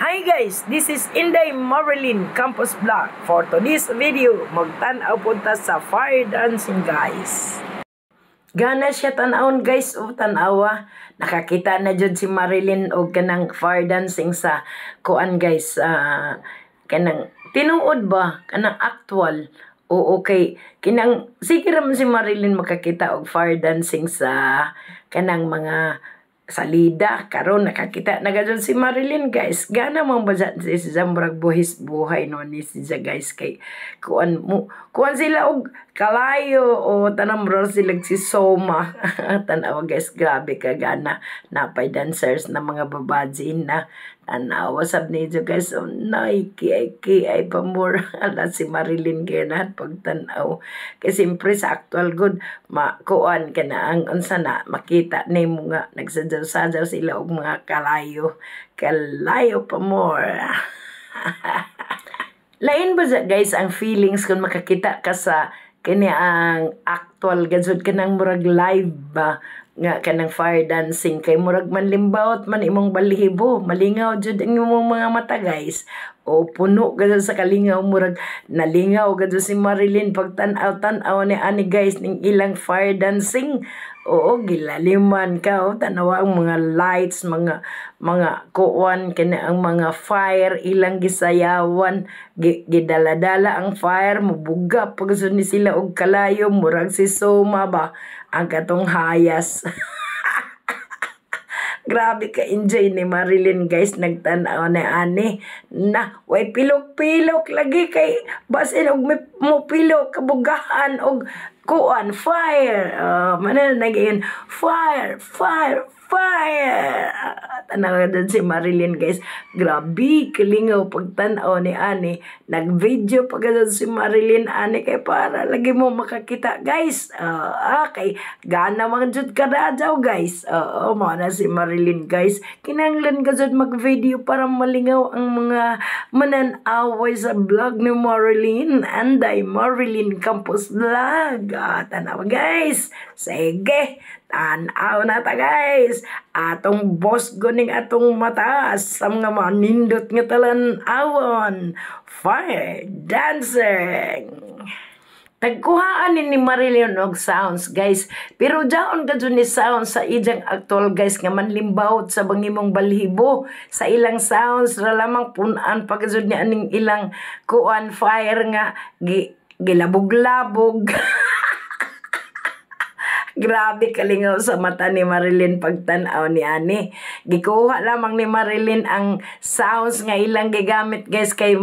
Hi guys, this is Inday Marilyn Campus Vlog. For today's video, magtanaw punta sa fire dancing guys. Gana siya tanawon guys, o tanawa. Nakakita na jud si Marilyn og kanang fire dancing sa kuan guys. Kanang tinuod ba? Kanang actual. O okay, kinang sige raman si Marilyn makakita og fire dancing sa kanang mga salida karon nakakita na gadyon si Marilyn guys. Gana mang bazat si Zambrag buhis buhay no ni siya guys kay kuan sila og kalayo o tanang bro sila si Soma. Tanawa guys, grabe ka gana napay dancers na mga babaji na tanawa sab niyo guys. Naiki ay pamor ala si Marilyn ganahan pagtanaw kay simpre sa actual good makuan kana ang unsa na makita nimo nga nagsadyaw-sadyaw sila og mga kalayo pa more. Lain ba guys ang feelings kung makakita ka sa kani ang actual gazud kanang murag live ba nga kanang fire dancing kay murag man limbawt man imong balihibo malingaw jud ang imong mga mata guys. O puno gazud sa kalingaw murag nalingaw gazud si Marilyn pagtan-aw ni ani guys ning ilang fire dancing. Oo, gilaliman ka o tanawa ang mga lights, mga kuwan kani ang mga fire ilang gisayawan, gidaladala ang fire mubuga pagso ni sila og kalayo murag si Soma ba ang katong hayas. Grabe ka enjoy ni Marilyn guys, nagtanaw na ani na way pilok-pilok lagi kay basin og mo pilok kabugahan og kuan fire. Manan nagayon fire. Tanaw din si Marilyn guys. Grabe kalingaw pagtanaw ni ani. Nag-video pa si Marilyn ani kay para lagi mo makakita guys. Kay gana mga jud kadadaw guys. Mo na si Marilyn guys. Kinahanglan ka jud mag-video para malingaw ang mga mananaway sa vlog ni Marilyn. Anday Marilyn Campus Vlog. Tanaw guys. Sige. Tanaw na ta guys. Atong boss guning atong mataas sa mga manindot nga talan-awon. Fire dancing. Tagkuhaan ni Marilyn og sounds guys. Pero daon ka dyan ni sounds sa ijang actual guys nga manlimbawt sa bangimong balhibo. Sa ilang sounds ra lamang punan pagkasud ni aning ilang kuan fire nga gilabog-labog. Grabe kalingaw sa mata ni Marilyn pagtanaw ni ani. Gikuha lamang ni Marilyn ang sounds nga ilang gigamit guys kay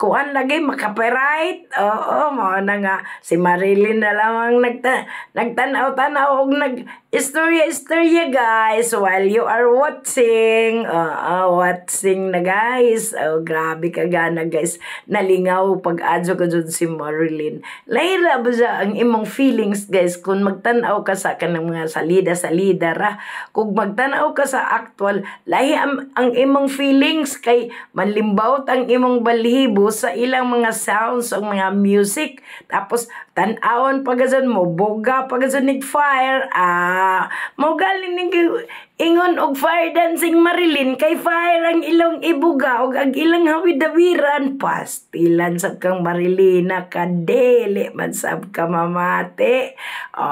kuan lagi makapiright. Oo, mo na nga si Marilyn na lamang nagtanaw-tanaw og istorya guys while you are watching. Watching na guys. Grabe ka gana guys. Nalingaw pag-adyo ka dyan si Marilyn. Lahira ba siya ang imong feelings guys kung magtanaw ka sa kanang mga salida ra. Kung magtanaw ka sa actual, lahi ang imong feelings kay manlimbawt ang imong balhibo sa ilang mga sounds o mga music. Tapos tanawon pagazon mo boga pagazon nig fire. Mo galing ning ingon og fire dancing Marilyn kay fire ang ilong ibuga og ang ilang hawid-dawiran pastilan sab kang Marilyn kadeli man sab ka mamate.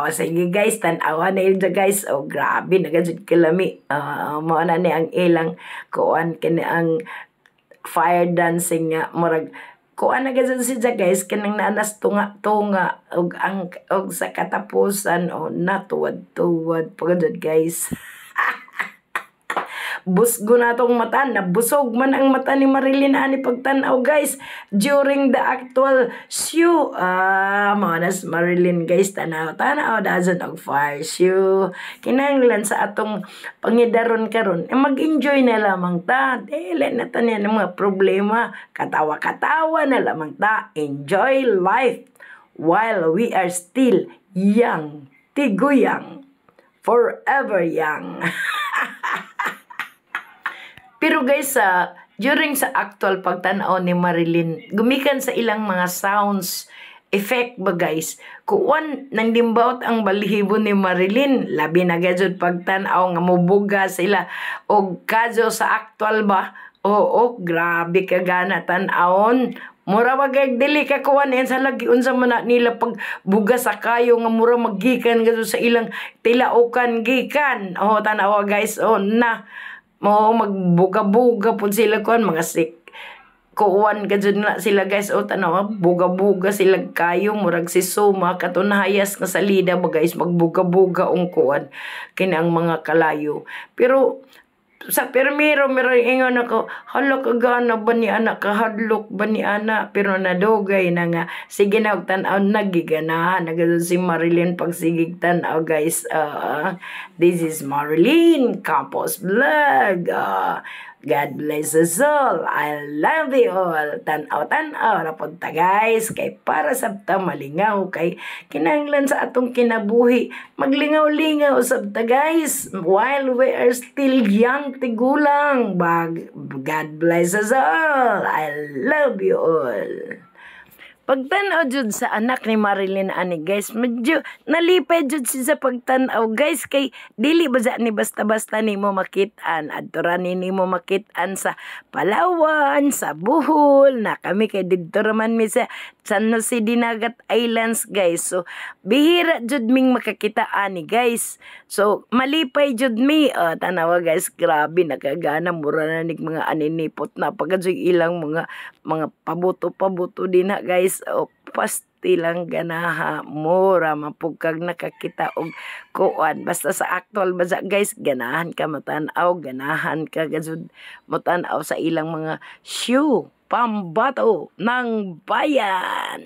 Sige guys, tanawan na ilda guys. Grabe nagajud kalami. Mao na ni ang ilang kuan kini ang fire dancing nga murag kuan na gazud siya guys kanang nanas tunga og sa katapusan natuwad-tuwad pagod guys. Busgo na tong mata, nabusog man ang mata ni Marilyn ani pagtanaw guys during the actual show. Manas Marilyn guys, tanaw dazon og fire show. Kinahanglan sa atong pangidaron karon mag-enjoy na lamang ta. Dili na tanan mga problema, katawa-katawa na lamang ta. Enjoy life while we are still young. Tiguyang, forever young. Pero guys, during sa actual pagtanaw ni Marilyn, gumikan sa ilang mga sounds, effect ba guys? Kuwan, nang limbawt ang balihibo ni Marilyn, labi na gajud pagtanaw nga mubuga sila. O kadyo sa actual ba, Oo, grabe ka gana tan-aon. Mura wagag dili ka kuan sa lagi unsa man na nila pag bugas sa kayo nga mura magikan gadto sa ilang tilaukan gikan. Oh, tanawa guys, oh na mo magbuga-buga pud sila kuan mga kuan gadto na sila guys, oh tanawa buga-buga sila kayo murag si Suma katunayas nga salida ba guys magbuga-buga ung kuan kini ang mga kalayo. Pero sa permiro mero ingon ako hala kagana ba ni anak kahadlok ba ni anak pero nadugay na nga sige na og tan-aw nagiganahan nagadto si Marilyn pagsigig tan-aw guys. This is Marilyn Campos Vlog. God bless us all. I love you all. Tan-aw na punta guys. Kay para sabta malingaw. Kay kinahanglan sa atong kinabuhi. Maglingaw-lingaw sabta guys. While we are still young tigulang. God bless us all. I love you all. Pagtanaw jud sa anak ni Marilyn ani guys, medyo nalipay jud siya sa pagtanaw guys kay dili ba ni basta-basta nimo makit-an adto ra nimo makit-an sa Palawan, sa Bohol, na kami kay didto man mi sa San Jose Dinagat Islands guys. So bihira jud ming makakita ani guys. So malipay jud mi tanawa guys, grabe nakagana mura na nig mga aninipot na pagadyoy ilang mga pabuto-pabuto din na guys. O pasti lang ganaha mura mapugkag nakakita og kuan basta sa actual baza guys ganahan ka matan-aw ganahan ka gazud matan-aw sa ilang mga shoe pambato ng bayan.